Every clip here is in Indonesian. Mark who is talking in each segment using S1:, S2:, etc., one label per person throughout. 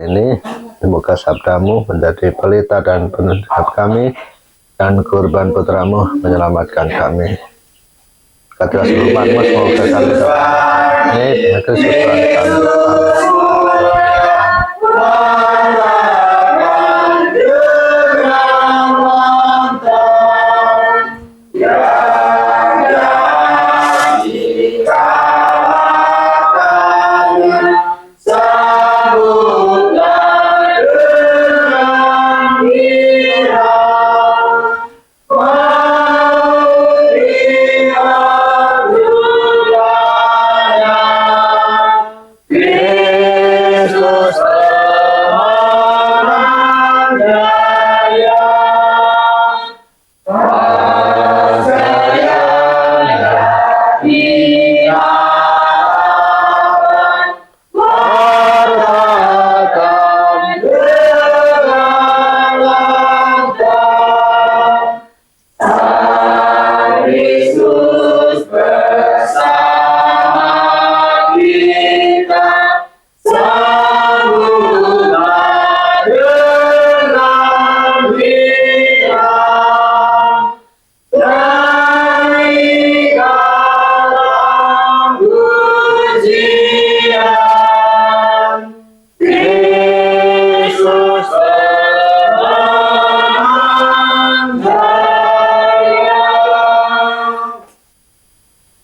S1: Ini semoga sabdamu menjadi pelita dan penasihat kami, dan kurban putramu menyelamatkan kami. Kata firman-Mu semoga kami dapat dengan Kristus Tuhan kami.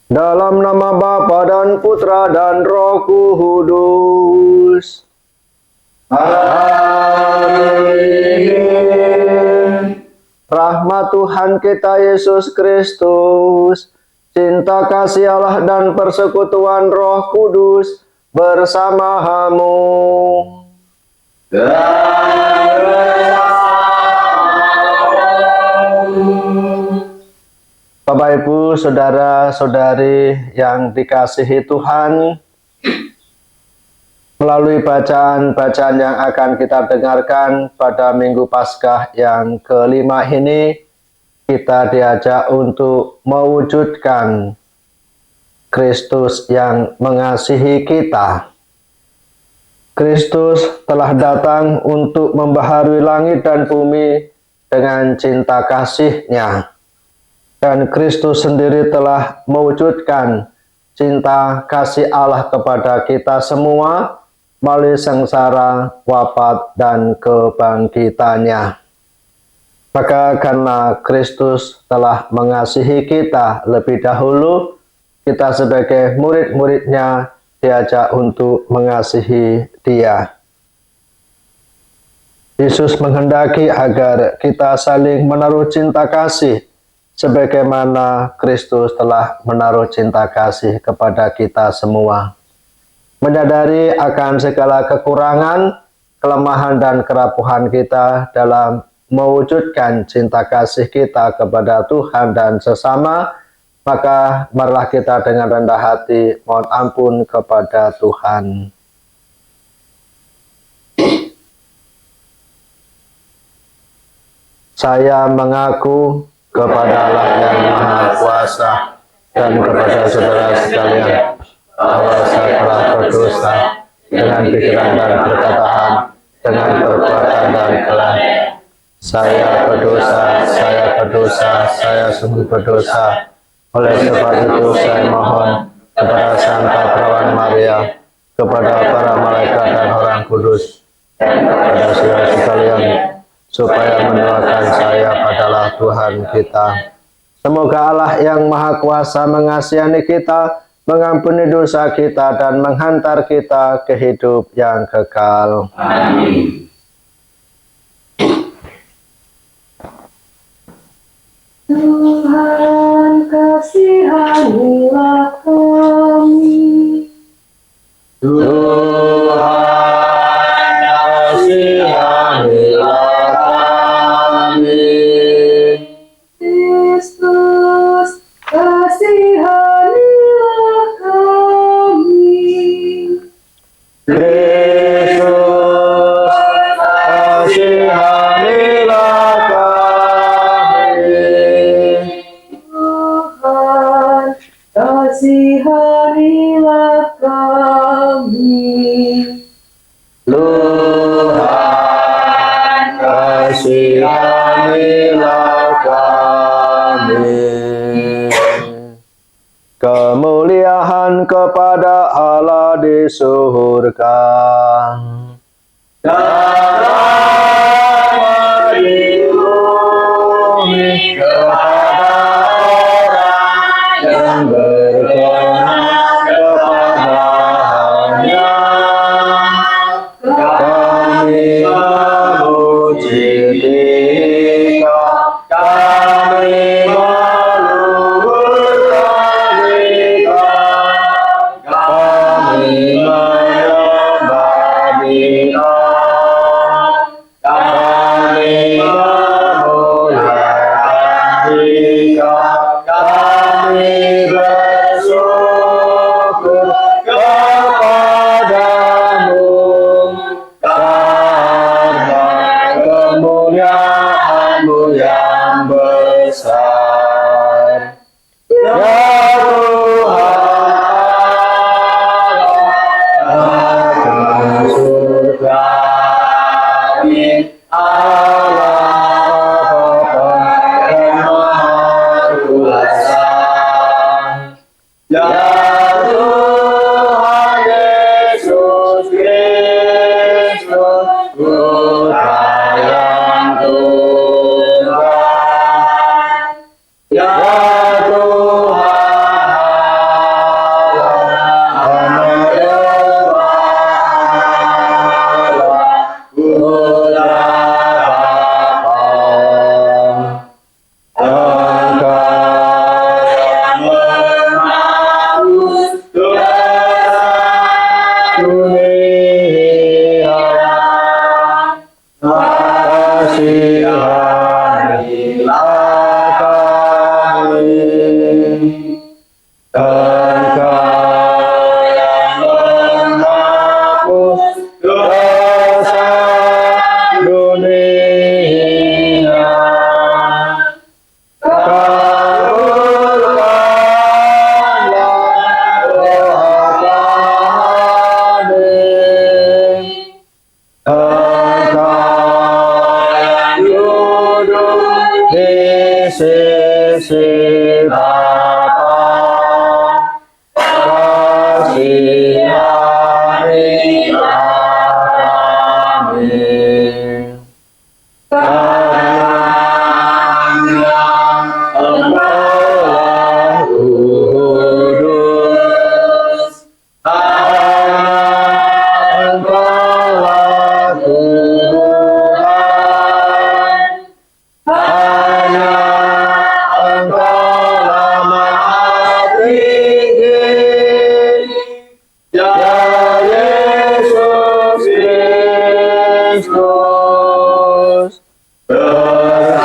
S1: Dalam nama Bapa dan Putra dan Roh Kudus. Amin. Rahmat Tuhan kita Yesus Kristus, cinta kasih Allah dan persekutuan Roh Kudus bersamamu. Bapak Ibu, saudara-saudari yang dikasihi Tuhan, melalui bacaan-bacaan yang akan kita dengarkan pada Minggu Paskah yang kelima ini, kita diajak untuk mewujudkan Kristus yang mengasihi kita. Kristus telah datang untuk membaharui langit dan bumi dengan cinta kasih-Nya. Dan Kristus sendiri telah mewujudkan cinta kasih Allah kepada kita semua melalui sengsara, wafat, dan kebangkitannya. Maka karena Kristus telah mengasihi kita lebih dahulu, kita sebagai murid-murid-Nya diajak untuk mengasihi Dia. Yesus menghendaki agar kita saling menaruh cinta kasih, sebagaimana Kristus telah menaruh cinta kasih kepada kita semua. Menyadari akan segala kekurangan, kelemahan, dan kerapuhan kita dalam mewujudkan cinta kasih kita kepada Tuhan dan sesama, maka marilah kita dengan rendah hati mohon ampun kepada Tuhan. Saya mengaku kepada Allah yang Maha Kuasa dan kepada saudara sekalian bahwa saya telah berdosa dengan pikiran dan perkataan, dengan perbuatan dan kelalaian. Saya berdosa, saya sungguh berdosa. Oleh sebab itu saya mohon kepada Santa Perawan Maria, kepada para malaikat dan orang kudus, dan kepada saudara sekalian, supaya mendoakan saya padalah Tuhan kita. Semoga Allah yang Maha Kuasa mengasihani kita, mengampuni dosa kita, dan menghantar kita ke hidup yang kekal. Amin.
S2: Tuhan kasihanilah kami.
S1: Tuhan kasihanilah kami.
S2: Kristus kasihanilah kami.
S1: Kristus kasihanilah kami.
S2: Tuhan kasihanilah kami.
S1: kasihanilah kami. Kemuliaan kepada Allah di surga, dan di bumi kepada orang yang berkenan kepadanya. Kami memuji Dia, kami meluhurkan Dia, kami menyembah Dia, kami memuliakan Dia, kami bersyukur kepadamu karena kemuliaan-Mu yang besar. Ya Tuhan, surga Allah Bapa yang Maha Kuasa. Ya Tuhan Yesus Kristus, Putra yang tunggal. Ya Tuhan Allah, Putra Bapa, Engkau yang menebus dosa dunia. Kasihanilah kami. Engkau yang menebus dosa dunia. Kabulkanlah doa kami. Engkau yang duduk di sisi Bapa, kasihanilah kami. Karena Engkaulah kudus, Engkaulah Tuhan, hanya Engkaulah Maha Tinggi. Ya Yesus Kristus, bersama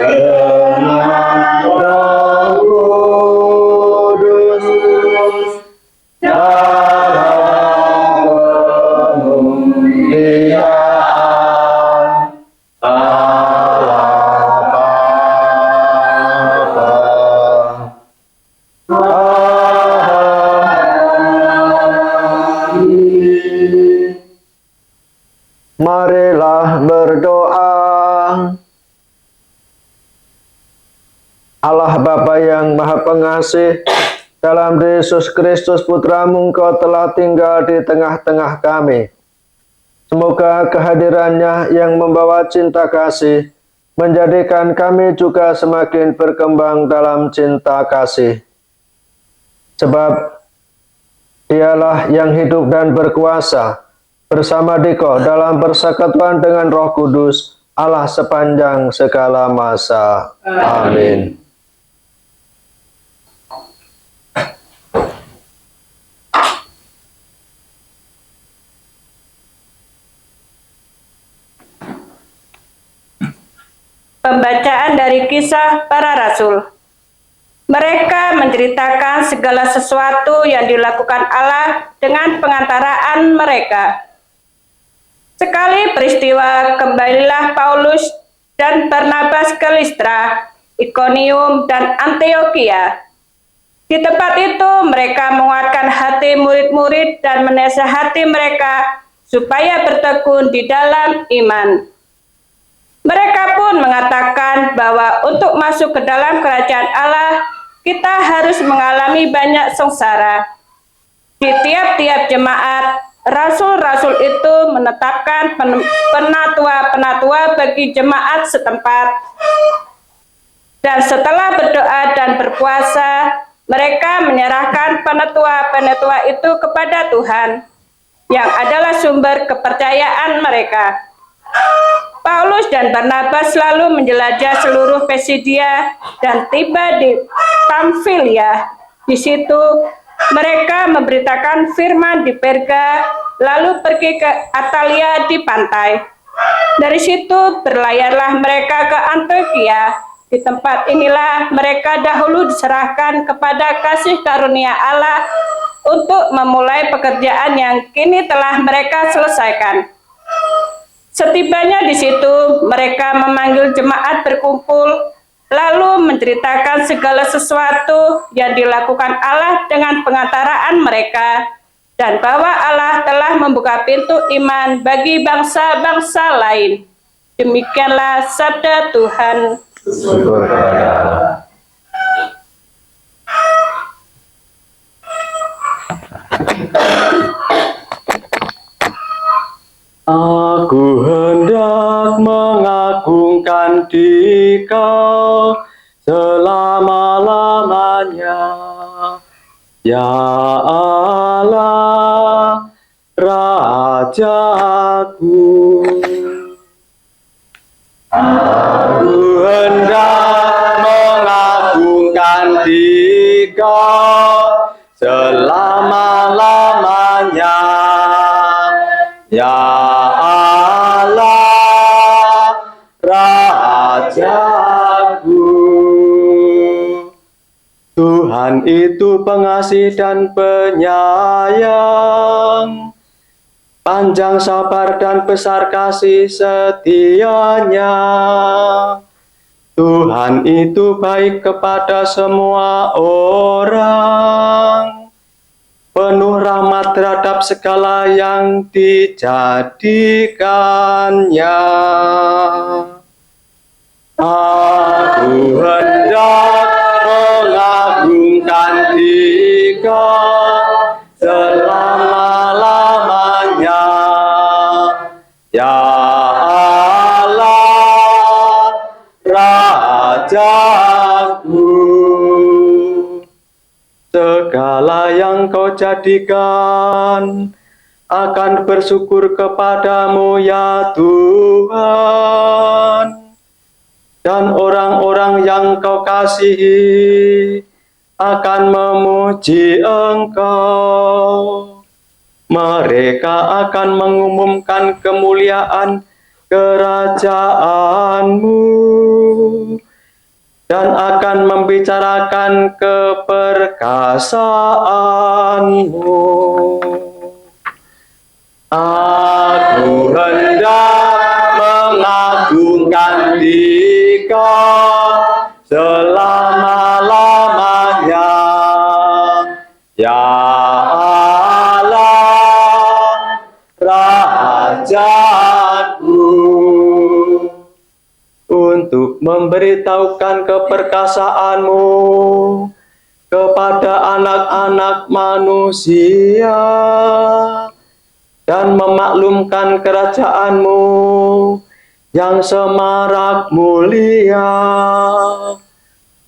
S1: dengan Roh Kudus, dalam kemuliaan Allah Bapa. Amin. Marilah berdoa. Allah Bapa yang Maha Pengasih, dalam Yesus Kristus Putra-Mu Engkau telah tinggal di tengah-tengah kami. Semoga kehadirannya yang membawa cinta kasih menjadikan kami juga semakin berkembang dalam cinta kasih. Sebab Dialah yang hidup dan berkuasa bersama Dikau dalam persekutuan dengan Roh Kudus, Allah sepanjang segala masa. Amin.
S3: Pembacaan dari Kisah Para Rasul. Mereka menceritakan segala sesuatu yang dilakukan Allah dengan pengantaraan mereka. Sekali peristiwa, kembalilah Paulus dan Barnabas ke Listra, Ikonium, dan Antiokhia. Di tempat itu mereka menguatkan hati murid-murid dan menasihati mereka supaya bertekun di dalam iman. Mereka pun mengatakan bahwa untuk masuk ke dalam kerajaan Allah, kita harus mengalami banyak sengsara. Di tiap-tiap jemaat, rasul-rasul itu menetapkan penatua-penatua bagi jemaat setempat. Dan setelah berdoa dan berpuasa, mereka menyerahkan penatua-penatua itu kepada Tuhan, yang adalah sumber kepercayaan mereka. Paulus dan Barnabas lalu menjelajah seluruh Pisidia dan tiba di Pamfilia. Di situ mereka memberitakan firman di Perga, lalu pergi ke Atalia di pantai. Dari situ berlayarlah mereka ke Antioquia. Di tempat inilah mereka dahulu diserahkan kepada kasih karunia Allah untuk memulai pekerjaan yang kini telah mereka selesaikan. Setibanya di situ, mereka memanggil jemaat berkumpul, lalu menceritakan segala sesuatu yang dilakukan Allah dengan pengantaraan mereka, dan bahwa Allah telah membuka pintu iman bagi bangsa-bangsa lain. Demikianlah sabda Tuhan.
S1: Syukur kepada Allah.
S4: Aku hendak mengagungkan Dikau selama-lamanya, ya Allah, Rajaku. Aku hendak mengagungkan Dikau selama-lamanya, ya Allah, Rajaku. Tuhan itu pengasih dan penyayang, panjang sabar dan besar kasih setianya. Tuhan itu baik kepada semua orang, penuh rahmat terhadap segala yang dijadikannya. Aku hendak mengagungkan Dikau selama-lamanya, ya Allah, Rajaku. Segala yang Kau jadikan akan bersyukur kepadamu, ya Tuhan. Dan orang-orang yang Kau kasihi akan memuji Engkau. Mereka akan mengumumkan kemuliaan kerajaan-Mu dan akan membicarakan keperkasaan-Mu. Aku hendak mengagungkan Dikau selama-lamanya, ya Allah, Rajaku. Untuk memberitahukan keperkasaan-Mu kepada anak-anak manusia dan memaklumkan kerajaan-Mu yang semarak mulia.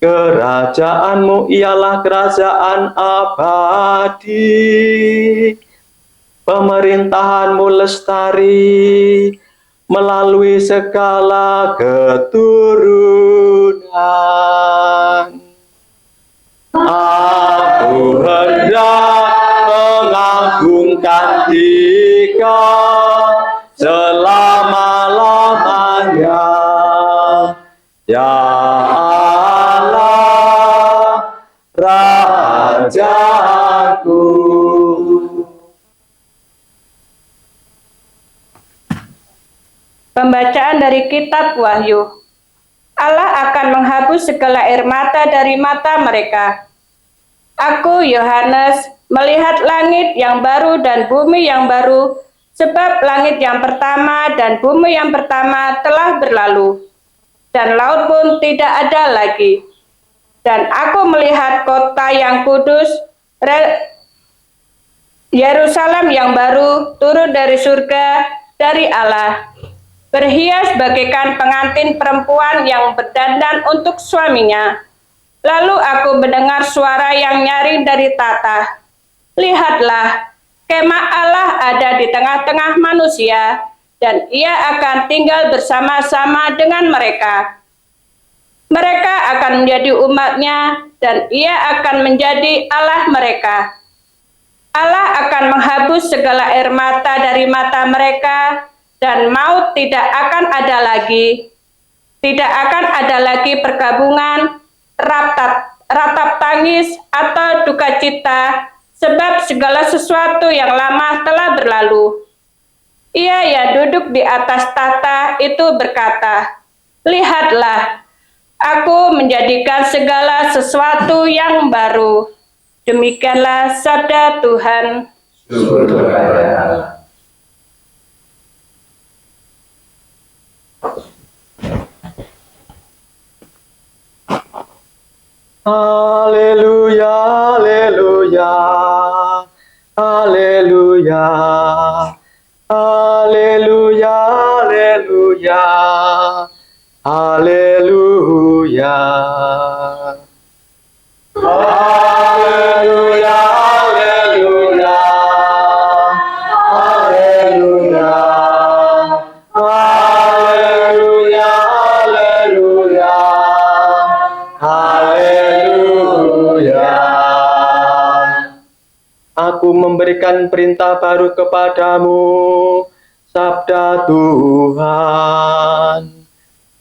S4: Kerajaan-Mu ialah kerajaan abadi. Pemerintahan-Mu lestari melalui segala keturunan. Aku hendak mengagungkan Dikau selama-lamanya, ya Allah, Rajaku.
S3: Pembacaan dari Kitab Wahyu. Allah akan menghapus segala air mata dari mata mereka. Aku, Yohanes, melihat langit yang baru dan bumi yang baru, Sebab langit yang pertama dan bumi yang pertama telah berlalu, dan laut pun tidak ada lagi. Dan aku melihat kota yang kudus, Yerusalem yang baru, turun dari surga, dari Allah, berhias bagaikan pengantin perempuan yang berdandan untuk suaminya. Lalu aku mendengar suara yang nyaring dari tata. Lihatlah, kemah Allah ada di tengah-tengah manusia, dan ia akan tinggal bersama-sama dengan mereka. Mereka akan menjadi umatnya, dan ia akan menjadi Allah mereka. Allah akan menghapus segala air mata dari mata mereka, dan maut tidak akan ada lagi. Tidak akan ada lagi pergabungan, ratap tangis, atau duka cita, sebab segala sesuatu yang lama telah berlalu. Ia yang duduk di atas tahta itu berkata, "Lihatlah, aku menjadikan segala sesuatu yang baru." Demikianlah sabda Tuhan.
S4: Haleluya, haleluya, haleluya, haleluya, haleluya, haleluya. Haleluya, haleluya, haleluya, haleluya, haleluya, haleluya. Aku memberikan perintah baru kepadamu, sabda Tuhan,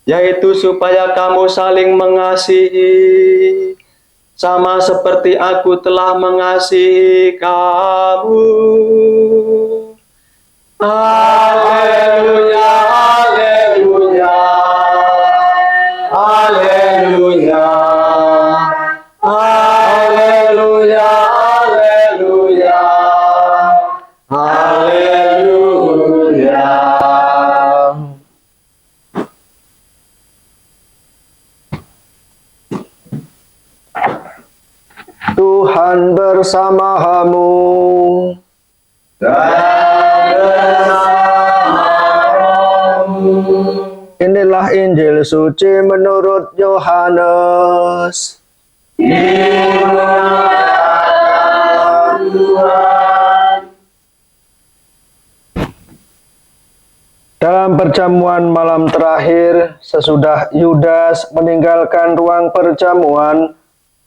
S4: yaitu supaya kamu saling mengasihi, sama seperti aku telah mengasihi kamu. Haleluya, haleluya, haleluya, haleluya, haleluya, haleluya.
S1: Tuhan bersamamu. Inilah Injil suci menurut Yohanes. Dalam perjamuan malam terakhir, sesudah Yudas meninggalkan ruang perjamuan,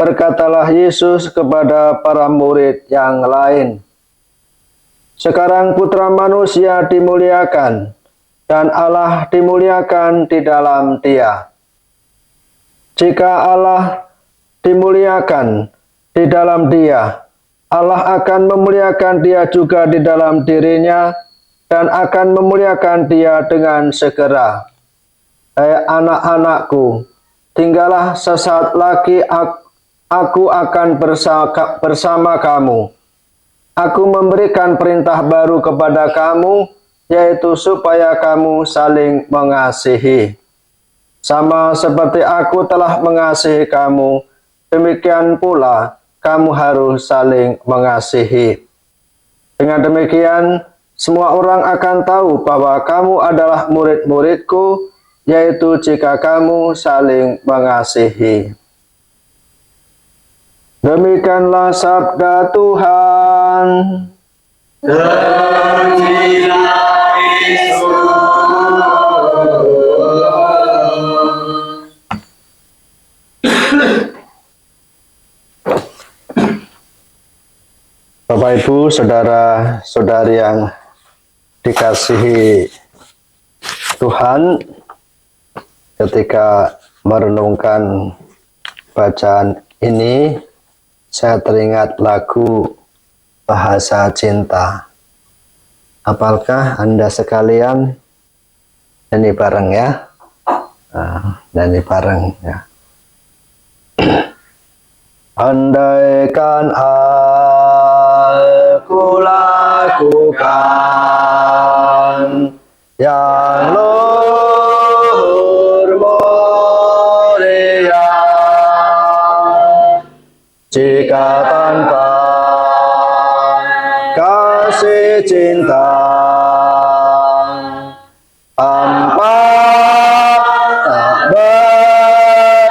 S1: berkatalah Yesus kepada para murid yang lain, "Sekarang Putra Manusia dimuliakan, dan Allah dimuliakan di dalam Dia. Jika Allah dimuliakan di dalam Dia, Allah akan memuliakan Dia juga di dalam dirinya, dan akan memuliakan Dia dengan segera. Hai anak-anakku, tinggallah sesaat lagi aku akan bersama kamu. Aku memberikan perintah baru kepada kamu, yaitu supaya kamu saling mengasihi. Sama seperti aku telah mengasihi kamu, demikian pula kamu harus saling mengasihi. Dengan demikian, semua orang akan tahu bahwa kamu adalah murid-muridku, yaitu jika kamu saling mengasihi." Demikianlah sabda Tuhan. Bapak Ibu, saudara-saudari yang dikasihi Tuhan, ketika merenungkan bacaan ini, saya teringat lagu Bahasa Cinta. Apakah Anda sekalian nyanyi bareng ya? Nyanyi bareng ya. Andaikan aku lakukan yang luhur mulia. Jika tanpa kasih cinta hampa tak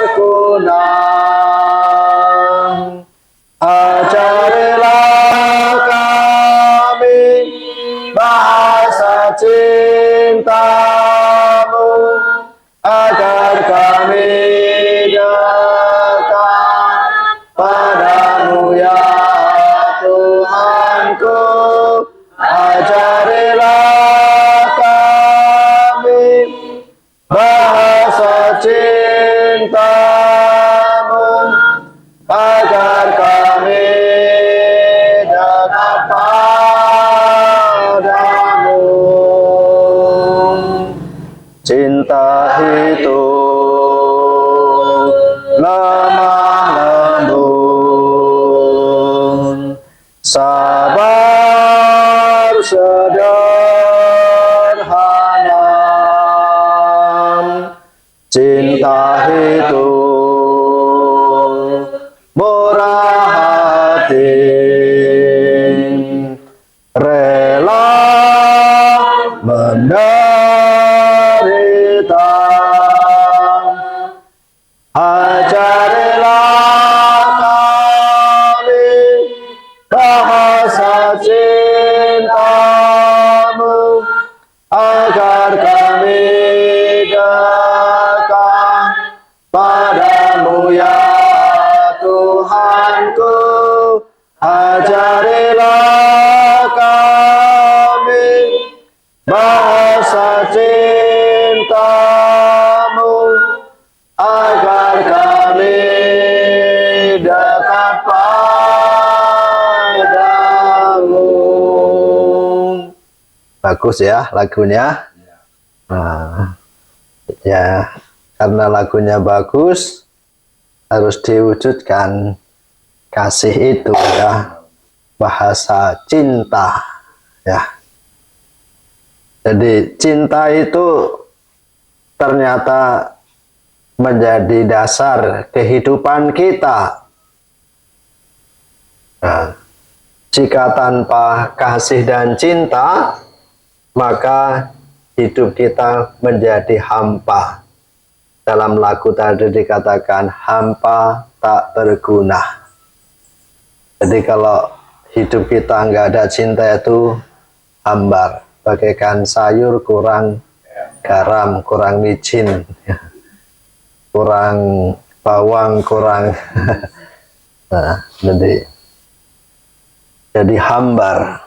S1: berguna. Ajarilah kami bahasa cintamu agar kami dekat padamu ya Tuhanku. Ajarilah kami bahasa cintamu agar kami dekat padamu. Cinta itu lemah lembut, sabar sederhana. Cinta itu murah hati, rela menderita. Ajarilah kami bahasa cintamu agar kami dekat padamu ya Tuhanku. Ajarilah kami bahasa cintamu agar kami dekat padamu. Bagus ya lagunya. Nah, ya karena lagunya bagus harus diwujudkan kasih itu ya, bahasa cinta ya. Jadi cinta itu ternyata menjadi dasar kehidupan kita. Nah, jika tanpa kasih dan cinta, maka hidup kita menjadi hampa. Dalam lagu tadi dikatakan hampa tak berguna. Jadi kalau hidup kita nggak ada cinta itu hambar, bagaikan sayur kurang garam, kurang micin, kurang bawang, kurang nah, jadi hambar.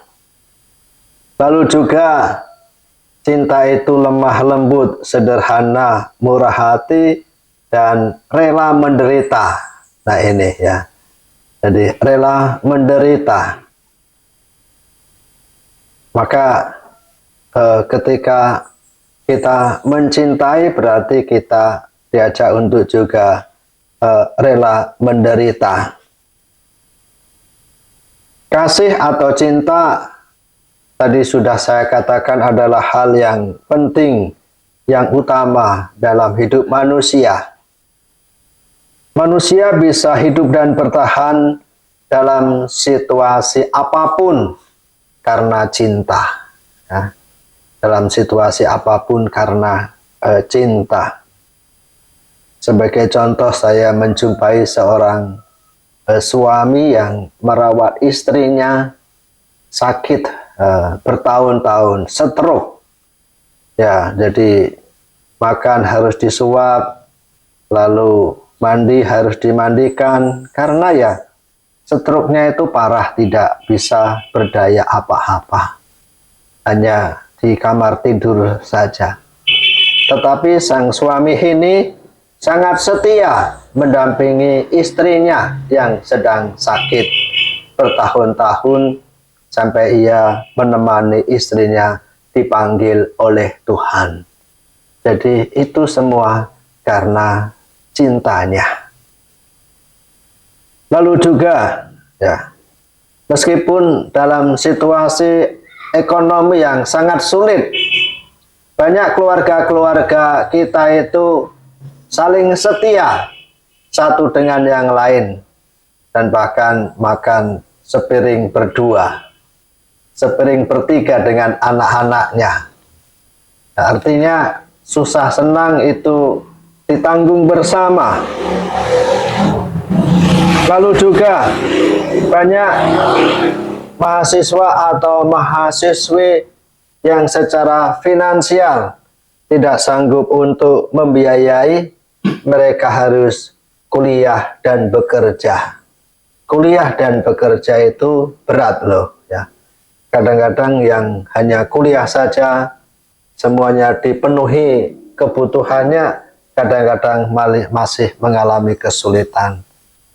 S1: Lalu juga cinta itu lemah lembut, sederhana, murah hati, dan rela menderita. Nah ini ya, jadi rela menderita. Maka ketika kita mencintai berarti kita diajak untuk juga rela menderita. Kasih atau cinta tadi sudah saya katakan adalah hal yang penting, yang utama dalam hidup manusia. Manusia bisa hidup dan bertahan dalam situasi apapun karena cinta. Ya. Dalam situasi apapun karena cinta. Sebagai contoh, saya menjumpai seorang suami yang merawat istrinya sakit bertahun-tahun, stroke. Ya, jadi makan harus disuap, lalu mandi harus dimandikan, karena ya stroke-nya itu parah, tidak bisa berdaya apa-apa. Hanya di kamar tidur saja. Tetapi sang suami ini sangat setia mendampingi istrinya yang sedang sakit bertahun-tahun sampai ia menemani istrinya dipanggil oleh Tuhan. Jadi itu semua karena cintanya. Lalu juga ya, Meskipun dalam situasi ekonomi yang sangat sulit, banyak keluarga-keluarga kita itu saling setia satu dengan yang lain, dan bahkan makan sepiring berdua, sepiring bertiga dengan anak-anaknya. Nah, artinya susah senang itu ditanggung bersama. Lalu juga banyak mahasiswa atau mahasiswi yang secara finansial tidak sanggup untuk membiayai, mereka harus kuliah dan bekerja. Kuliah dan bekerja itu berat loh ya. Kadang-kadang yang hanya kuliah saja semuanya dipenuhi kebutuhannya, kadang-kadang masih mengalami kesulitan.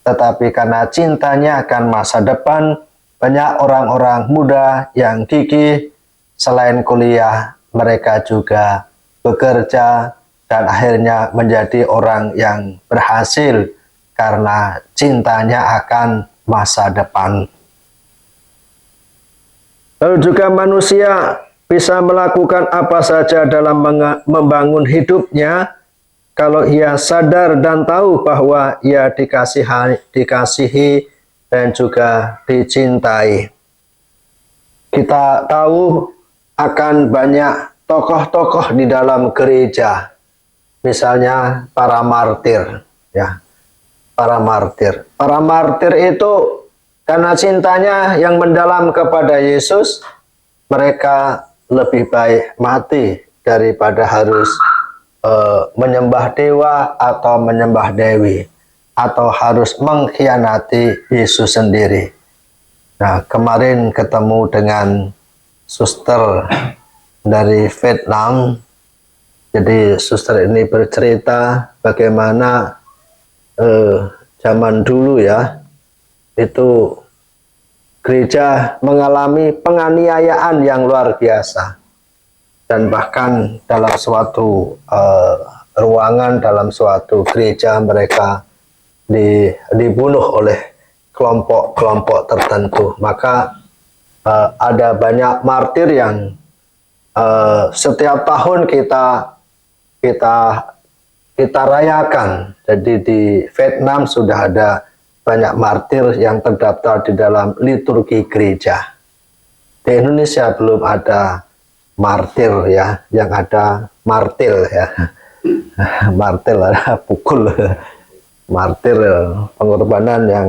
S1: Tetapi karena cintanya akan masa depan, banyak orang-orang muda yang gigih, selain kuliah, mereka juga bekerja dan akhirnya menjadi orang yang berhasil karena cintanya akan masa depan. Lalu juga manusia bisa melakukan apa saja dalam membangun hidupnya kalau ia sadar dan tahu bahwa ia dikasihi dan juga dicintai. Kita tahu akan banyak tokoh-tokoh di dalam gereja, misalnya para martir, ya, para martir. Para martir itu karena cintanya yang mendalam kepada Yesus, mereka lebih baik mati daripada harus menyembah dewa atau menyembah dewi, atau harus mengkhianati Yesus sendiri. Nah, kemarin ketemu dengan suster dari Vietnam. Jadi suster ini bercerita bagaimana zaman dulu ya, itu gereja mengalami penganiayaan yang luar biasa. Dan bahkan dalam suatu ruangan, dalam suatu gereja, mereka dibunuh oleh kelompok-kelompok tertentu. Maka ada banyak martir yang setiap tahun kita rayakan. Jadi di Vietnam sudah ada banyak martir yang terdaftar di dalam liturgi gereja. Di Indonesia belum ada martir ya, yang ada martil ya. Martil ada pukul. Martir pengorbanan yang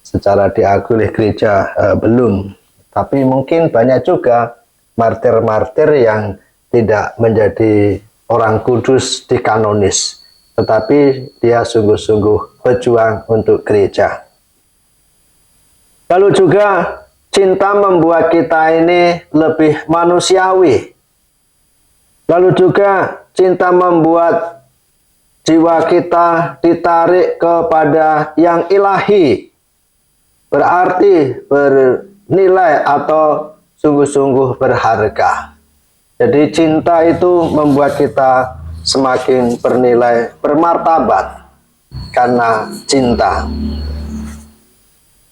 S1: secara diakui oleh gereja belum. Tapi mungkin banyak juga martir-martir yang tidak menjadi orang kudus dikanonis, tetapi dia sungguh-sungguh berjuang untuk gereja. Lalu juga cinta membuat kita ini lebih manusiawi. Lalu juga cinta membuat jiwa kita ditarik kepada yang ilahi, berarti bernilai atau sungguh-sungguh berharga. Jadi cinta itu membuat kita semakin bernilai, bermartabat karena cinta.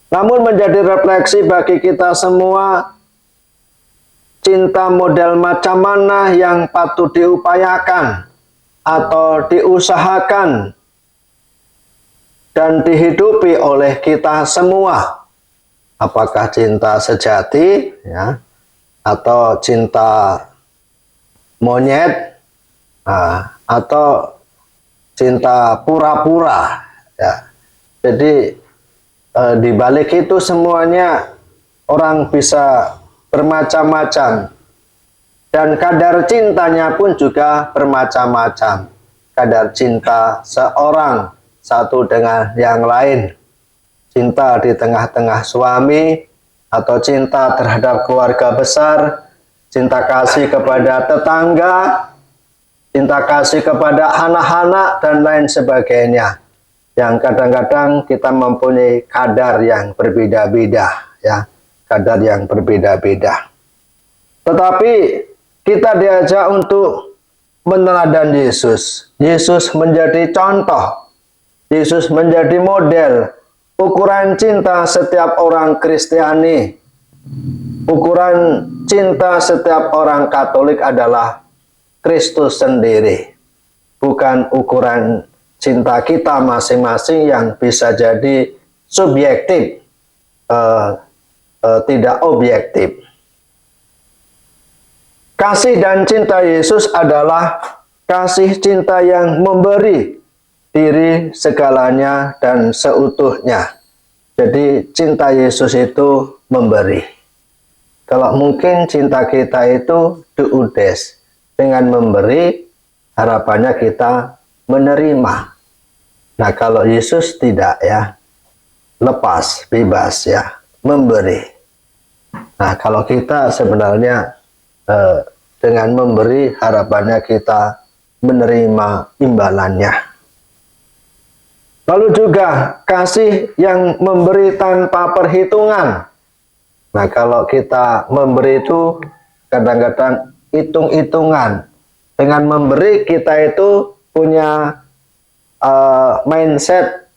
S1: Namun menjadi refleksi bagi kita semua, cinta model macam mana yang patut diupayakan atau diusahakan dan dihidupi oleh kita semua. Apakah cinta sejati ya, atau cinta monyet, atau cinta pura-pura ya. Jadi di balik itu semuanya orang bisa bermacam-macam, dan kadar cintanya pun juga bermacam-macam. Kadar cinta seorang satu dengan yang lain, cinta di tengah-tengah suami, atau cinta terhadap keluarga besar, cinta kasih kepada tetangga, cinta kasih kepada anak-anak, dan lain sebagainya. Yang kadang-kadang kita mempunyai kadar yang berbeda-beda, ya, kadar yang berbeda-beda. Tetapi kita diajak untuk meneladani Yesus. Yesus menjadi contoh, Yesus menjadi model ukuran cinta setiap orang Kristiani, ukuran cinta setiap orang Katolik adalah Kristus sendiri, bukan ukuran cinta kita masing-masing yang bisa jadi subjektif, tidak objektif. Kasih dan cinta Yesus adalah kasih cinta yang memberi diri segalanya dan seutuhnya. Jadi cinta Yesus itu memberi. Kalau mungkin cinta kita itu diudes, dengan memberi harapannya kita menerima. Nah kalau Yesus tidak ya, lepas, bebas ya, memberi. Nah kalau kita sebenarnya dengan memberi harapannya kita menerima imbalannya. Lalu juga kasih yang memberi tanpa perhitungan. Nah kalau kita memberi itu kadang-kadang hitung-hitungan. Dengan memberi kita itu punya mindset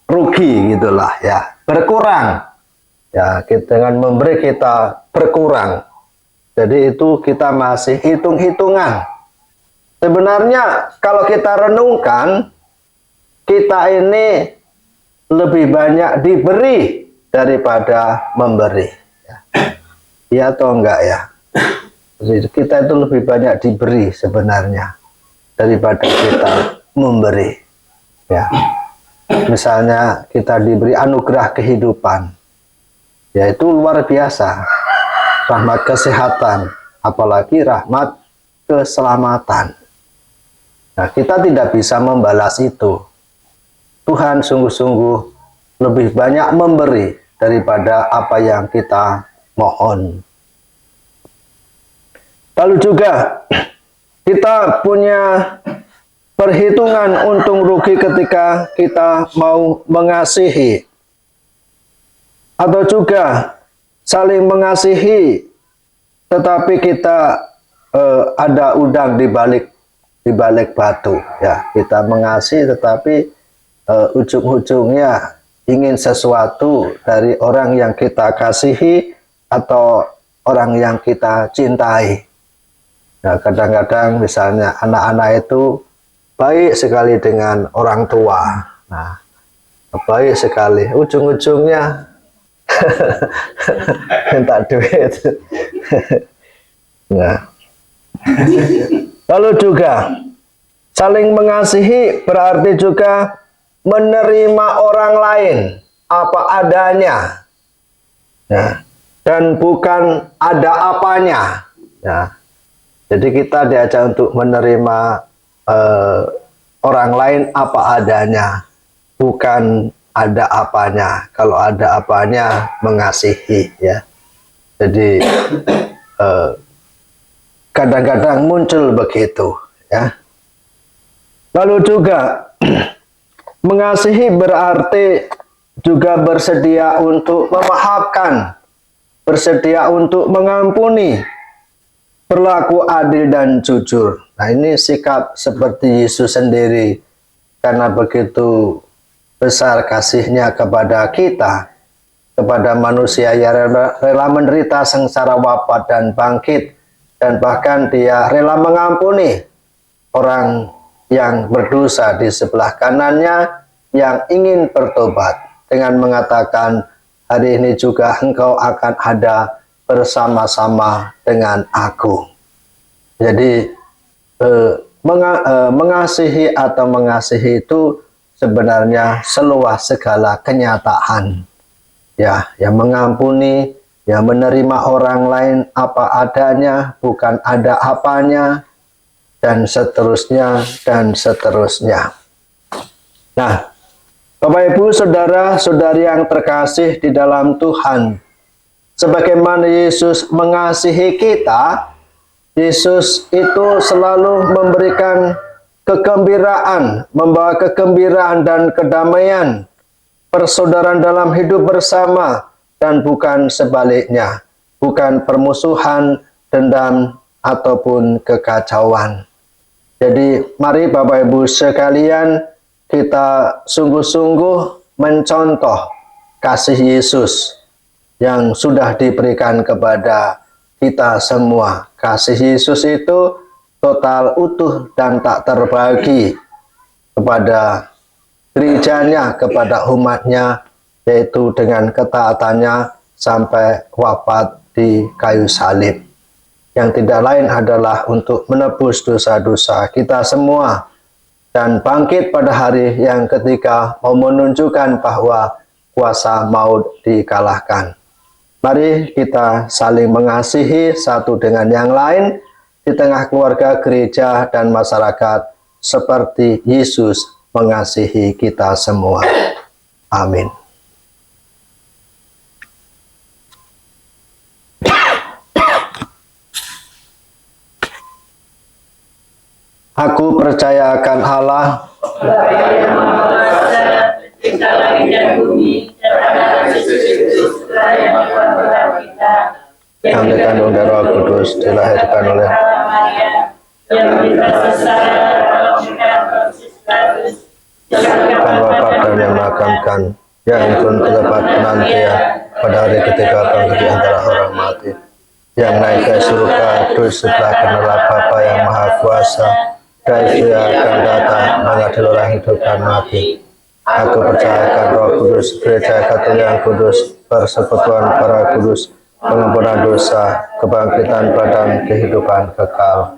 S1: rugi gitulah ya, berkurang. Ya, dengan memberi kita berkurang. Jadi itu kita masih hitung-hitungan. Sebenarnya kalau kita renungkan, kita ini lebih banyak diberi daripada memberi. Ya atau enggak ya? Jadi kita itu lebih banyak diberi sebenarnya daripada kita memberi. Ya. Misalnya kita diberi anugerah kehidupan. Ya itu luar biasa. Rahmat kesehatan, apalagi rahmat keselamatan. Nah, kita tidak bisa membalas itu. Tuhan sungguh-sungguh lebih banyak memberi daripada apa yang kita mohon. Lalu juga kita punya perhitungan untung rugi ketika kita mau mengasihi. Atau juga saling mengasihi, tetapi kita ada udang di balik batu. Ya, kita mengasihi, tetapi ujung-ujungnya ingin sesuatu dari orang yang kita kasihi atau orang yang kita cintai. Nah, kadang-kadang misalnya anak-anak itu baik sekali dengan orang tua. Nah, baik sekali. Ujung-ujungnya minta duit. Nah. Lalu juga saling mengasihi berarti juga menerima orang lain apa adanya. Nah, dan bukan ada apanya. Nah, jadi kita diajak untuk menerima orang lain apa adanya, bukan ada apanya. Kalau ada apanya mengasihi ya. Jadi kadang-kadang muncul begitu ya. Lalu juga mengasihi berarti juga bersedia untuk memaafkan, bersedia untuk mengampuni, berlaku adil dan jujur. Nah ini sikap seperti Yesus sendiri, karena begitu besar kasihnya kepada kita, kepada manusia yang rela menderita sengsara wafat dan bangkit, dan bahkan dia rela mengampuni orang yang berdosa di sebelah kanannya yang ingin bertobat dengan mengatakan, hari ini juga engkau akan ada bersama-sama dengan aku. Jadi mengasihi atau mengasihi itu sebenarnya seluas segala kenyataan. Ya, yang mengampuni, yang menerima orang lain apa adanya, bukan ada apanya, dan seterusnya, dan seterusnya. Nah, Bapak Ibu Saudara-saudari yang terkasih di dalam Tuhan, sebagaimana Yesus mengasihi kita, Yesus itu selalu memberikan kegembiraan, membawa kegembiraan dan kedamaian, persaudaraan dalam hidup bersama, dan bukan sebaliknya, bukan permusuhan, dendam, ataupun kekacauan. Jadi mari Bapak Ibu sekalian, kita sungguh-sungguh mencontoh kasih Yesus yang sudah diberikan kepada kita semua. Kasih Yesus itu total, utuh, dan tak terbagi kepada gerejanya, kepada umatnya, yaitu dengan ketaatannya sampai wafat di kayu salib, yang tidak lain adalah untuk menebus dosa-dosa kita semua, dan bangkit pada hari yang ketiga mau menunjukkan bahwa kuasa maut dikalahkan. Mari kita saling mengasihi satu dengan yang lain di tengah keluarga, gereja, dan masyarakat seperti Yesus mengasihi kita semua. Amin. Aku percaya akan Allah, yang dikandung dari Roh Kudus, dilahirkan oleh dan wafat dan yang makamkan, yang turun ke tempat penantian pada hari ketiga bangkit di antara orang mati, yang naik ke surga duduk sebelah kanan Bapa yang Maha Kuasa, dan Dia akan datang mengadili orang hidup dan mati. Aku percayakan Roh Kudus, Gereja Katolik yang kudus, persekutuan para kudus, pengampunan dosa, kebangkitan badan, kehidupan kekal.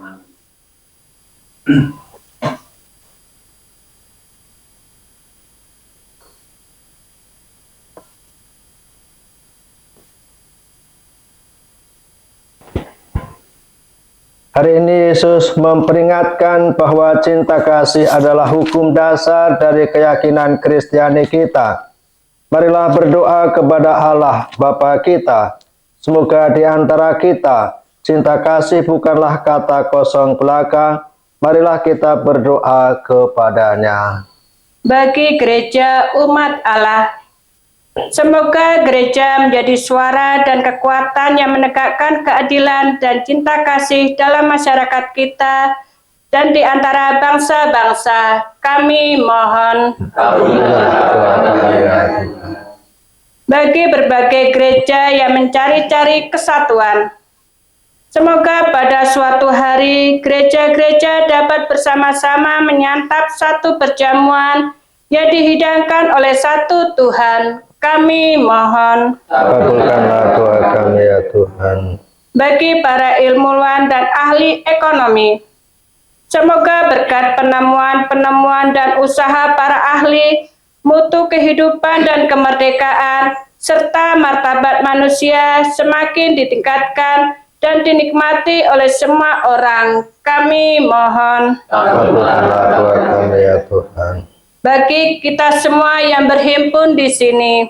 S1: Hari ini Yesus memperingatkan bahwa cinta kasih adalah hukum dasar dari keyakinan Kristiani kita. Marilah berdoa kepada Allah Bapa kita. Semoga di antara kita cinta kasih bukanlah kata kosong belaka. Marilah kita berdoa kepadanya.
S3: Bagi gereja umat Allah, semoga gereja menjadi suara dan kekuatan yang menegakkan keadilan dan cinta kasih dalam masyarakat kita dan di antara bangsa-bangsa. Kami mohon. Bagi berbagai gereja yang mencari-cari kesatuan, semoga pada suatu hari gereja-gereja dapat bersama-sama menyantap satu perjamuan yang dihidangkan oleh satu Tuhan. Kami mohon.
S1: Kabulkanlah doa kami ya Tuhan.
S3: Bagi para ilmuwan dan ahli ekonomi, semoga berkat penemuan-penemuan dan usaha para ahli, mutu kehidupan dan kemerdekaan, serta martabat manusia semakin ditingkatkan dan dinikmati oleh semua orang. Kami mohon.
S1: Kabulkanlah doa kami ya Tuhan.
S3: Bagi kita semua yang berhimpun di sini,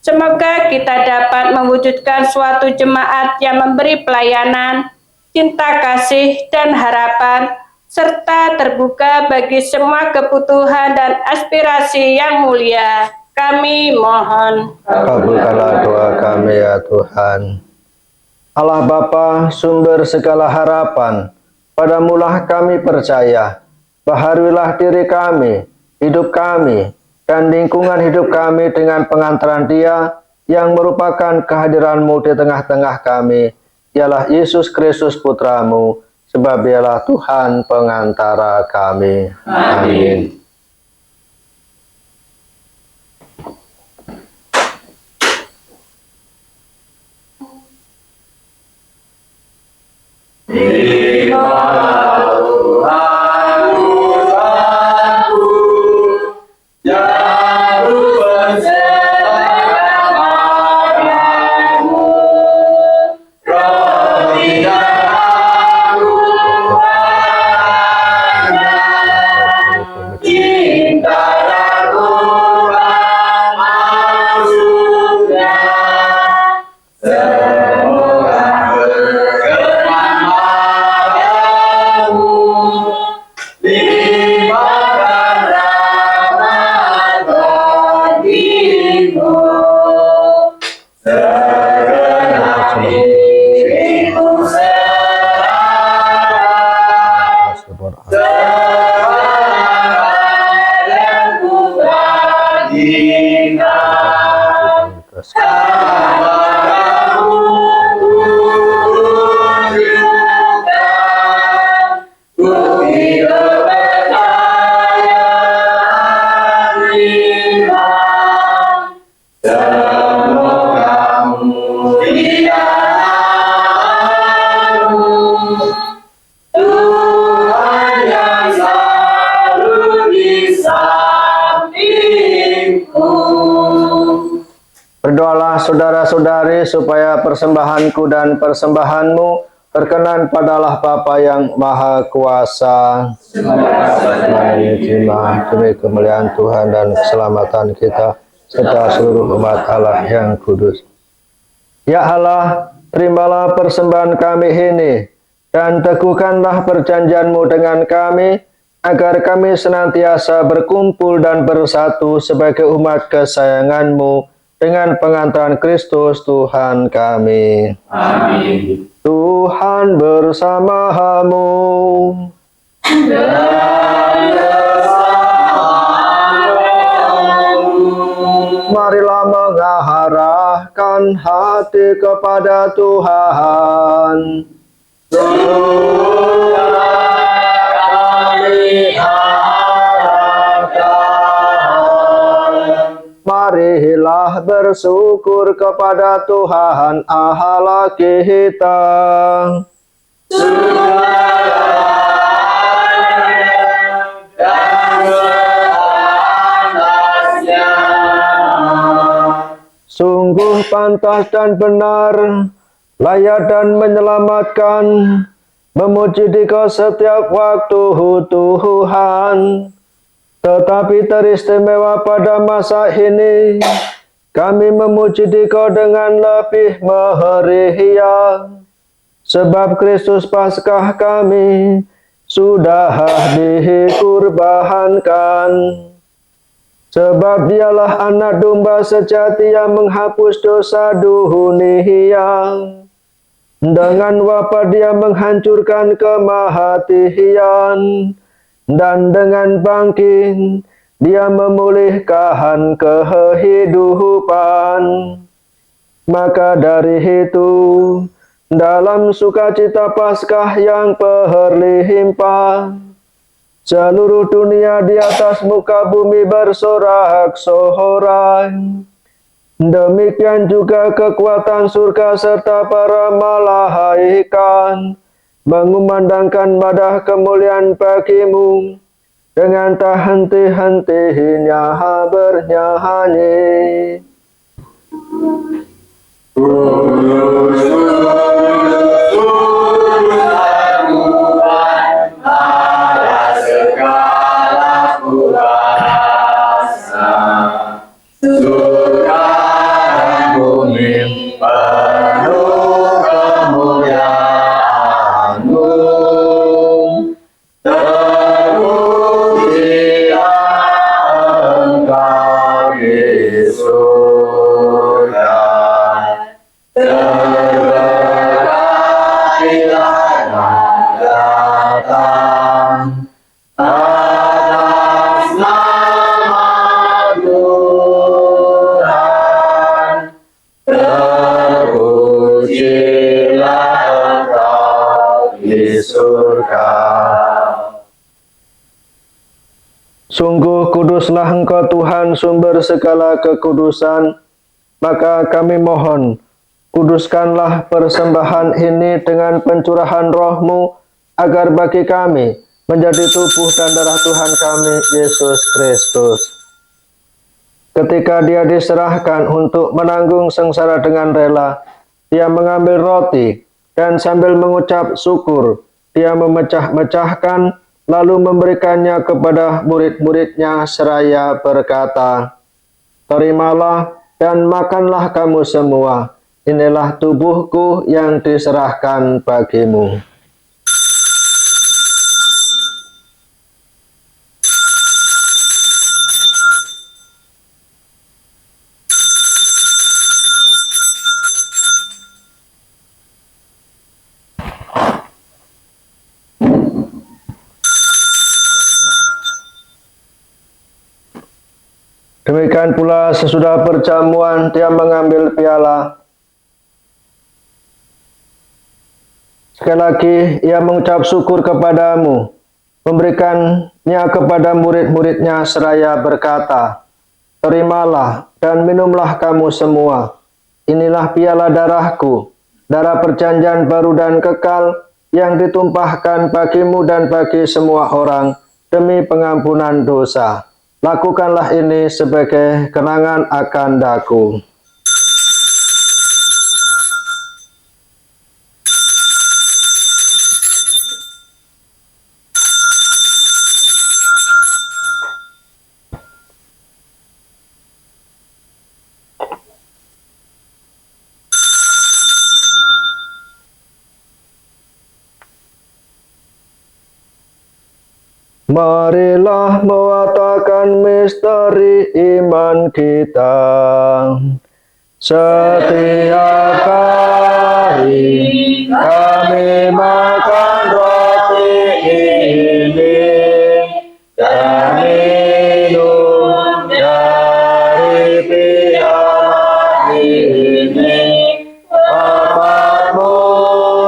S3: semoga kita dapat mewujudkan suatu jemaat yang memberi pelayanan, cinta kasih, dan harapan, serta terbuka bagi semua kebutuhan dan aspirasi yang mulia. Kami mohon.
S1: Kabulkanlah doa kami ya Tuhan. Allah Bapa, sumber segala harapan, padamulah kami percaya. Baharuilah diri kami, hidup kami, dan lingkungan hidup kami dengan pengantaran Dia yang merupakan kehadiran-Mu di tengah-tengah kami, ialah Yesus Kristus Putra-Mu, sebab Dialah Tuhan pengantara kami. Amin. saudara-saudari supaya persembahanku dan persembahanmu berkenan padalah Bapa yang Maha Kuasa. Demi kemuliaan Tuhan dan keselamatan kita serta seluruh umat Allah yang kudus. Ya Allah, terimalah persembahan kami ini dan teguhkanlah perjanjian-Mu dengan kami, agar kami senantiasa berkumpul dan bersatu sebagai umat kesayangan-Mu dengan pengantaran Kristus Tuhan kami.
S5: Amin.
S1: Tuhan bersamamu. Marilah mengarahkan hati kepada Tuhan. Marilah bersyukur kepada Tuhan Allah kita. Sungguh pantas dan benar, layak dan menyelamatkan, memuji Dikau setiap waktu Tuhan. Tetapi teristimewa pada masa ini, kami memuji Dikau dengan lebih meriah, sebab Kristus Paskah kami sudah dikurbankan. Sebab Dialah anak domba sejati yang menghapus dosa dunia. Dengan wafat Dia menghancurkan kematian, dan dengan bangkit Dia memulihkan kehidupan. Maka dari itu, dalam sukacita Paskah yang berlimpah, seluruh dunia di atas muka bumi bersorak-sorai. Demikian juga kekuatan surga serta para malaikat mengumandangkan madah kemuliaan bagi-Mu dengan tak henti-hentinya bernyanyi. Sungguh kuduslah Engkau Tuhan, sumber segala kekudusan. Maka kami mohon, kuduskanlah persembahan ini dengan pencurahan Roh-Mu, agar bagi kami menjadi tubuh dan darah Tuhan kami, Yesus Kristus. Ketika Dia diserahkan untuk menanggung sengsara dengan rela, Dia mengambil roti, dan sambil mengucap syukur, Dia memecah-mecahkan, lalu memberikannya kepada murid-muridnya seraya berkata, "Terimalah dan makanlah kamu semua, inilah tubuhku yang diserahkan bagimu." Demikian pula sesudah perjamuan Dia mengambil piala. Sekali lagi Ia mengucap syukur kepadamu, memberikannya kepada murid-muridnya seraya berkata, "Terimalah dan minumlah kamu semua. Inilah piala darahku, darah perjanjian baru dan kekal, yang ditumpahkan bagimu dan bagi semua orang demi pengampunan dosa. Lakukanlah ini sebagai kenangan akan Daku." Marilah mewartakan misteri iman kita. Setiap kali kami makan roti ini dan minum dari piala ini, Bapa-Mu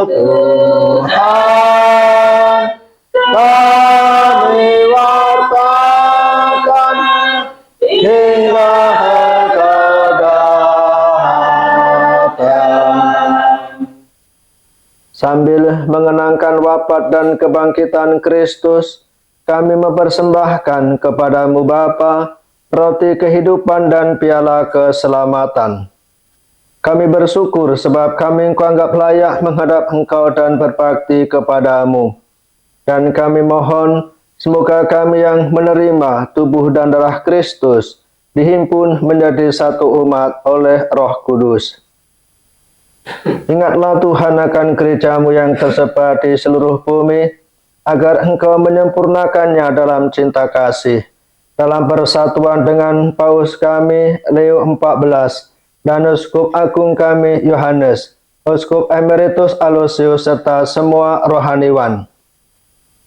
S1: Tuhan, kami wartakan hingga Engkau datang. Sambil mengenangkan wafat dan kebangkitan Kristus, kami mempersembahkan kepadamu Bapa, roti kehidupan dan piala keselamatan. Kami bersyukur sebab kami Engkau anggap layak menghadap Engkau dan berbakti kepadamu. Dan kami mohon, semoga kami yang menerima tubuh dan darah Kristus dihimpun menjadi satu umat oleh Roh Kudus. Ingatlah Tuhan akan gereja-Mu yang tersebar di seluruh bumi, agar Engkau menyempurnakannya dalam cinta kasih, dalam persatuan dengan Paus kami Leo XIV dan Uskup Agung kami Yohanes, Uskup Emeritus Aloysius serta semua rohaniwan.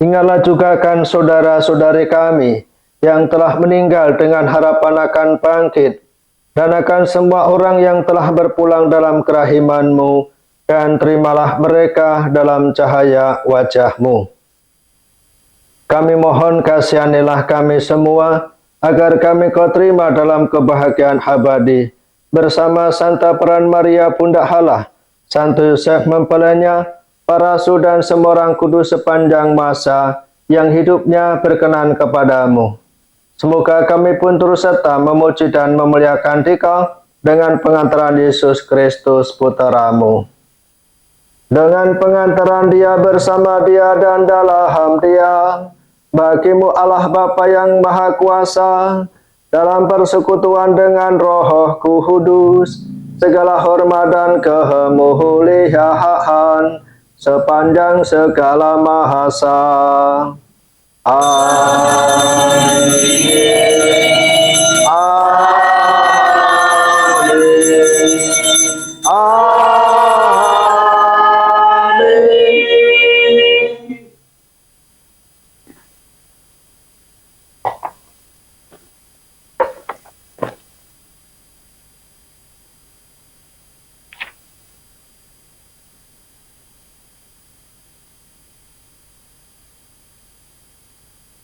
S1: Ingatlah juga akan saudara-saudari kami yang telah meninggal dengan harapan akan bangkit, dan akan semua orang yang telah berpulang dalam kerahiman-Mu, dan terimalah mereka dalam cahaya wajah-Mu. Kami mohon kasihanilah kami semua, agar kami Kau terima dalam kebahagiaan abadi, bersama Santa Peran Maria Bunda Allah, Santo Yosef mempelainya, para rasul dan semua orang kudus sepanjang masa yang hidupnya berkenan kepadamu. Semoga kami pun turut serta memuji dan memuliakan Dikau dengan pengantaran Yesus Kristus Putra-Mu. Dengan pengantaran Dia, bersama Dia, dan dalam Dia, bagi-Mu Allah Bapa yang Maha Kuasa, dalam persekutuan dengan Roh Kudus, segala hormat dan kemuliaan sepanjang segala masa. Amin. Amin. Amin.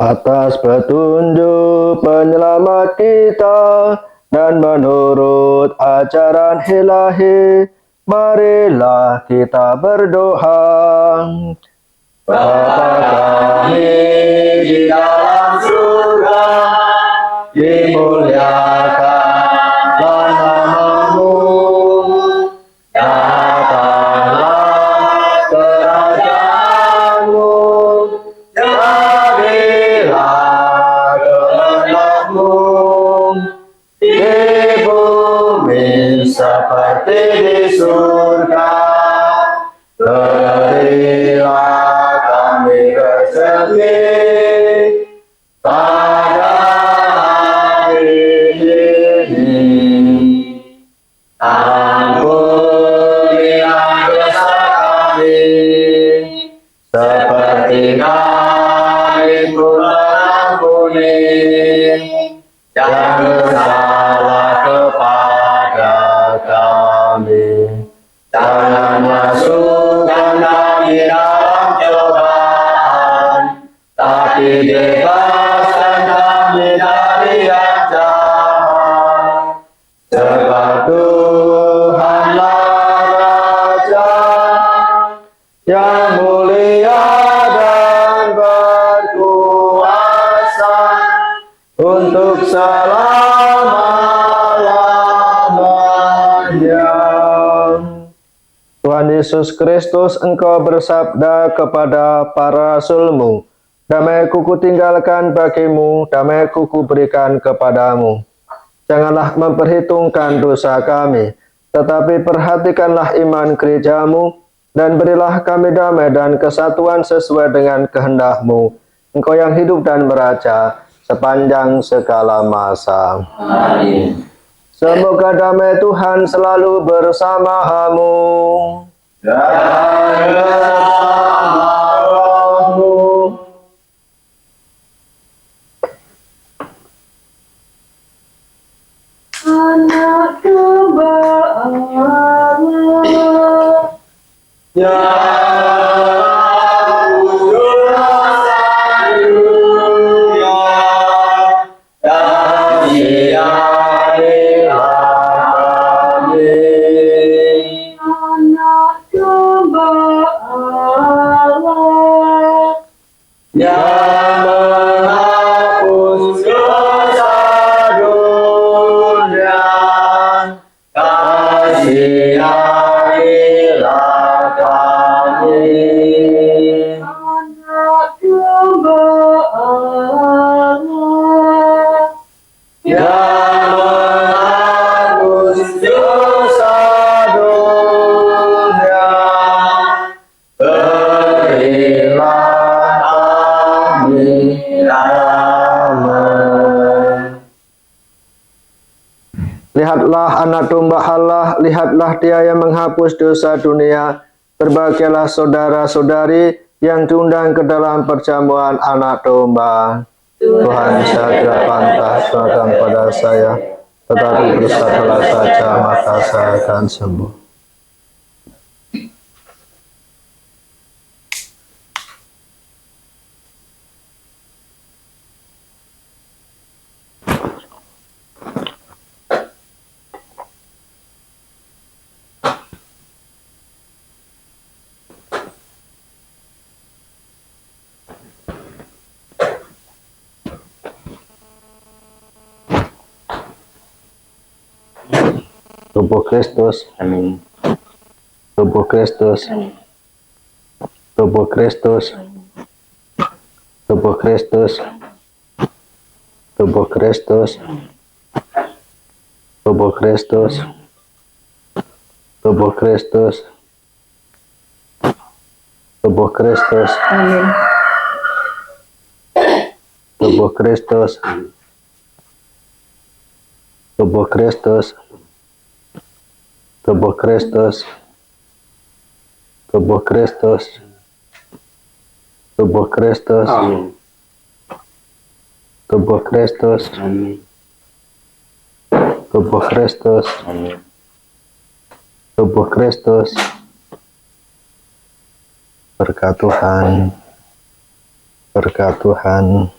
S1: Atas petunjuk penyelamat kita dan menurut ajaran ilahi, marilah kita berdoa. Bapa kami di dalam surga, dimuliakanlah nama-Mu, datanglah kerajaan-Mu, jadilah kehendak-Mu di bumi seperti di surga. Berilah kami rezeki pada hari ini. Ampunilah dosa kami, seperti kami pun mengampuni yang bersalah kepada kami. Jangan masukkan kami dalam cobaan, tapi bebaskan kami dari yang jahat. Sebab Tuhanlah Raja yang mulia dan berkuasa untuk selama-lamanya. Tuhan Yesus Kristus, Engkau bersabda kepada para rasul-Mu, damai-Ku tinggalkan bagimu, damai-Ku berikan kepadamu. Janganlah memperhitungkan dosa kami, tetapi perhatikanlah iman gereja-Mu, dan berilah kami damai dan kesatuan sesuai dengan kehendak-Mu, Engkau yang hidup dan meraja sepanjang segala masa.
S5: Amin.
S1: Semoga damai Tuhan selalu bersamamu.
S5: Dan bersama rohmu.
S2: Anak domba Allah,
S5: Yang dosa dunia, kasihanilah kami.
S2: anak domba Allah,
S5: Yang menghapus dosa dunia, kasihanilah kami.
S2: anak domba Allah,
S5: Yang menghapus dosa dunia, berilah kami damai.
S1: Lihatlah anak domba Allah, lihatlah dia yang menghapus dosa dunia. Berbahagialah saudara-saudari yang diundang ke dalam perjamuan anak domba. Tuhan, saya tidak pantas datang pada saya, tetapi bersabdalah saja maka saya akan sembuh. Tubuh Kristus,
S5: Amin.
S1: tubuh Kristus, tubuh Kristus, tubuh Kristus, tubuh Kristus, tubuh Kristus, tubuh Kristus, tubuh Kristus, tubuh Kristus, tubuh Kristus, tubuh Kristus, tubuh Kristus, tubuh Kristus,
S5: Amin.
S1: tubuh Kristus,
S5: Amin.
S1: tubuh Kristus,
S5: Amin.
S1: tubuh Kristus. Berkat Tuhan, berkat Tuhan.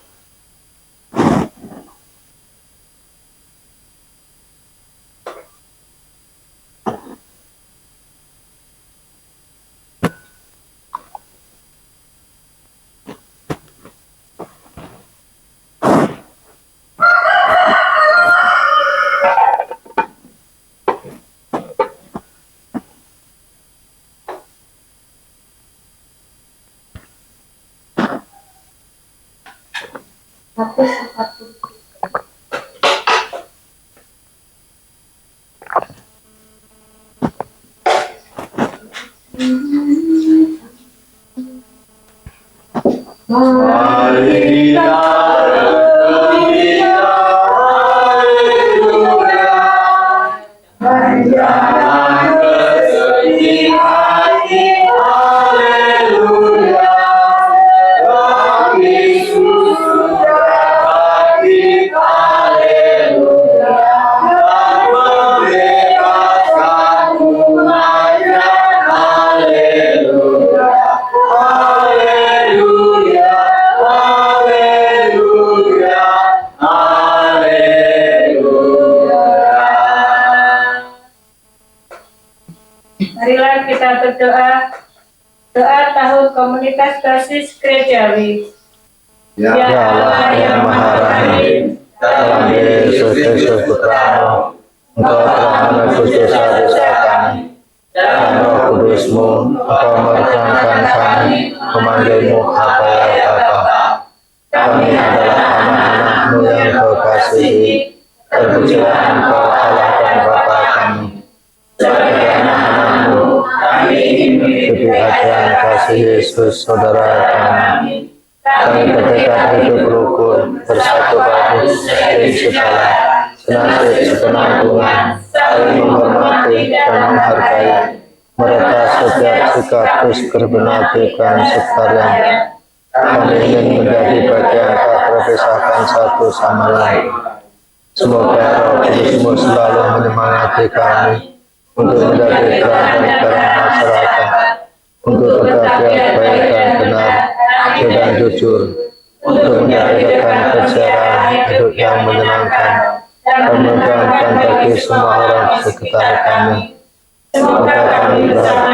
S3: Marilah kita berdoa. Doa tahun komunitas basis gerejawi.
S1: Ya Allah yang Maha Rahim, dalam Yesus Kristus Putra-Mu, Engkau telah menebus dosa-dosa kami, dan Roh Kudus-Mu, Engkau menerangkan kami, memanggilmu apa ya Bapa. Kami adalah anak-anak-Mu yang Kau kasihi, terpujilah Engkau Allah dan Bapa kami. Sebagai anak-anak-Mu, kami ingin mengikuti ajaran kasih Yesus Saudara kami. kami bertekad hidup rukun bersatu padu dan segala senasib segenap Tuhan, saling menghormati dan menghargai mereka setiap sikap terus berbenarkan sekalian. Kami ingin menjadi bagian tak terpisahkan satu sama lain. Semoga Roh Kudus-Mu selalu menyemangati kami untuk menjadi terang dan terang masyarakat, untuk tetap baik dan benar, dan jujur, untuk menjadikan kejaran hidup yang menyenangkan dan menyenangkan bagi semua orang di sekitar kami. Semoga kami berharap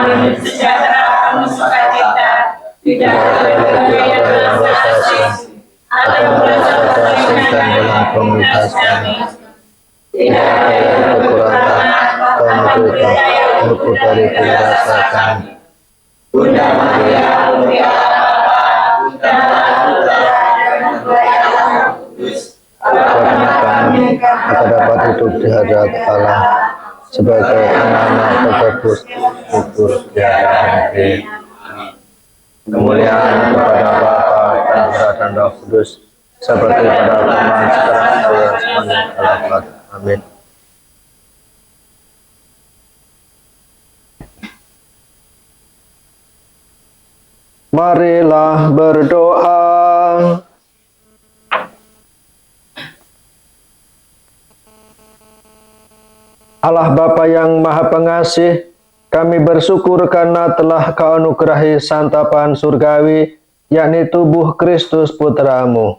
S1: tidak ada lagi orang yang merasa asing atau merasa asing dan dalam komunitas kami. Tidak ada yang kekurangan dan menderita luput dari rasa kami. Bunda Maria, Bunda karena kami akan dapat hidup di hadirat Allah sebagai anak-anak tertebus kubur di hadirat Dia. Kemuliaan kepada Bapa dan Putra dan Roh Kudus, seperti pada zaman sekarang dan sepanjang abad. Amin. Marilah berdoa. Allah Bapa yang Maha Pengasih, kami bersyukur karena telah Kau anugerahi santapan surgawi, yakni tubuh Kristus Putra-Mu.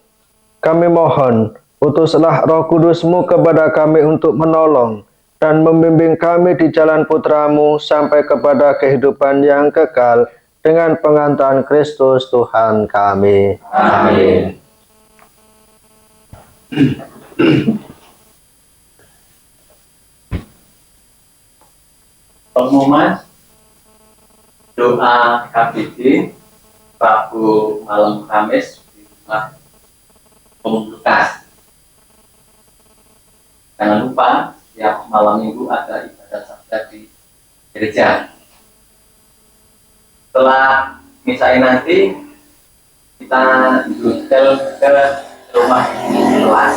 S1: Kami mohon, utuslah Roh Kudus-Mu kepada kami untuk menolong dan membimbing kami di jalan Putra-Mu sampai kepada kehidupan yang kekal dengan pengantaran Kristus Tuhan kami. Amin.
S5: Pengumuman doa KBD Rabu malam Kamis di rumah Lukas. Jangan lupa setiap malam minggu ada ibadah sabda di gereja. Setelah misa nanti kita dirutel ke rumah kelas.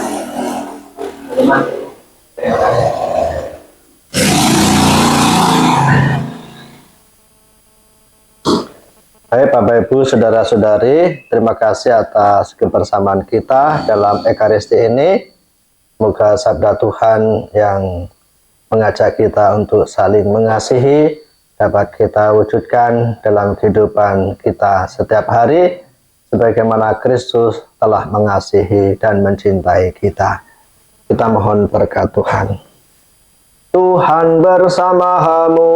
S1: Baik Bapak Ibu, Saudara-saudari, terima kasih atas kebersamaan kita dalam Ekaristi ini. Semoga sabda Tuhan yang mengajak kita untuk saling mengasihi dapat kita wujudkan dalam kehidupan kita setiap hari, sebagaimana Kristus telah mengasihi dan mencintai kita. Kita mohon berkat Tuhan. Tuhan bersamamu.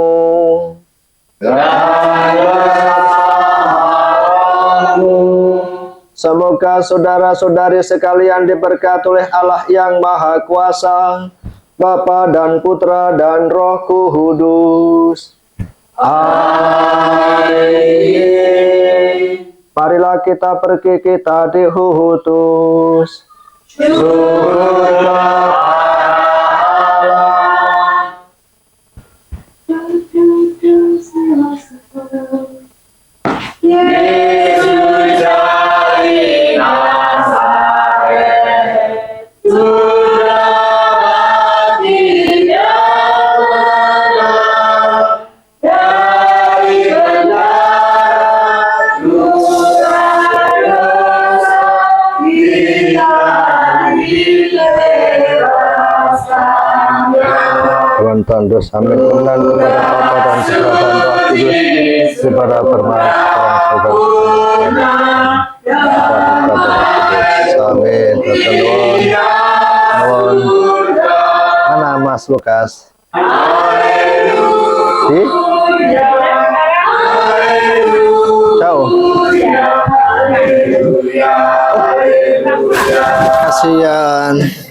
S1: Semoga saudara-saudari sekalian diberkati oleh Allah yang Maha Kuasa, Bapa dan Putra dan Roh Kudus. Amin. Marilah kita pergi, kita diutus. Syukurlah Allah.
S5: Yesus dari Nazaret, sudah bagi jalan dari benar, dosa kita dibebaskan.
S1: Tuhan dosa mengulang kepada Bapa dan Putra dan Roh Kudus, kepada permainan Amin. Mana Mas Lukas? Jauh. Kasihan.